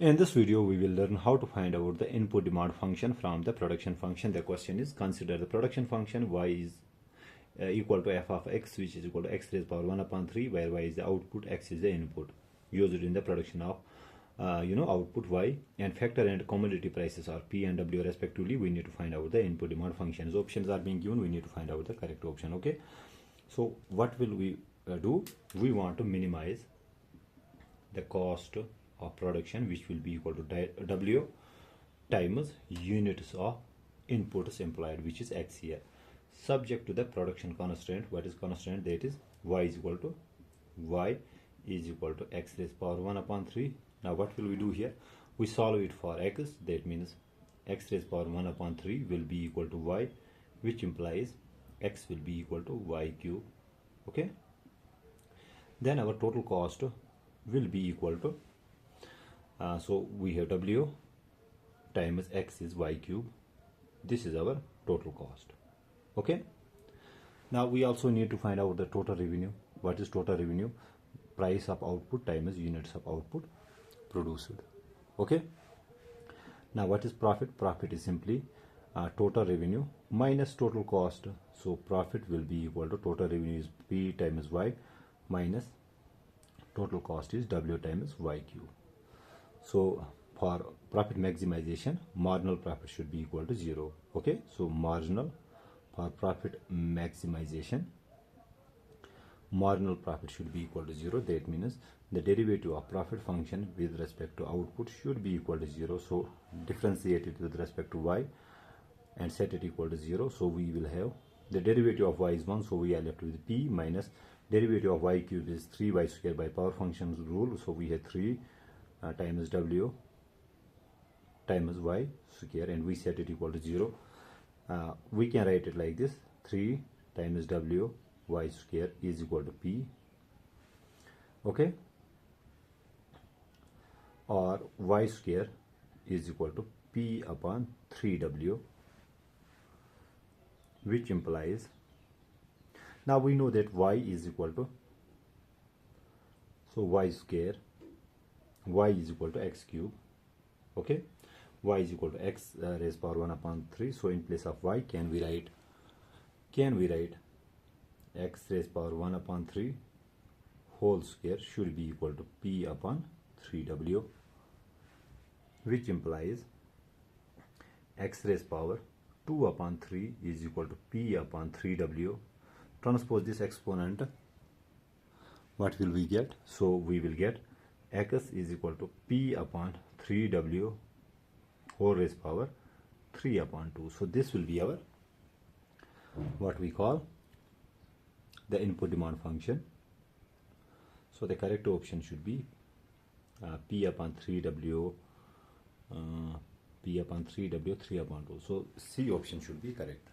In this video, we will learn how to find out the input demand function from the production function. The question is, consider the production function y is equal to f of x, which is equal to x raised power 1 upon 3, where y is the output, x is the input, used in the production of output y, and factor and commodity prices are p and w respectively. We need to find out the input demand functions. Options are being given. We need to find out the correct option. Okay, so what will we do? We want to minimize the cost of production, which will be equal to W times units of inputs employed, which is X here, subject to the production constraint. What is constraint? That is y is equal to x raised power 1 upon 3. Now what will we do here? We solve it for x. That means x raised power 1 upon 3 will be equal to y, which implies x will be equal to y cube. Okay, then our total cost will be equal to so we have W times X is y cube. This is our total cost. Okay, now we also need to find out the total revenue. What is total revenue? Price of output times units of output produced. Okay, now what is profit? Profit is simply total revenue minus total cost. So profit will be equal to total revenue is P times Y minus total cost is W times Y cube. So for profit maximization, marginal profit should be equal to 0. Okay, so marginal for profit maximization, marginal profit should be equal to 0. That means the derivative of profit function with respect to output should be equal to 0. So differentiate it with respect to y and set it equal to 0. So we will have the derivative of y is 1, so we are left with p minus derivative of y cube is 3y square by power functions rule. So we have 3 times w times y square, and we set it equal to 0. We can write it like this: 3 times w y square is equal to p. Okay, or y square is equal to p upon 3w, which implies, now we know that y is equal to, so y square, y is equal to x cube. Okay, y is equal to x raised power 1 upon 3. So in place of y, can we write x raised power 1 upon 3 whole square should be equal to p upon 3w, which implies x raised power 2 upon 3 is equal to p upon 3w. Transpose this exponent, what will we get? So we will get x is equal to p upon 3w whole raised power 3 upon 2. So this will be our, what we call, the input demand function. So the correct option should be p upon 3w, 3 upon 2. So C option should be correct.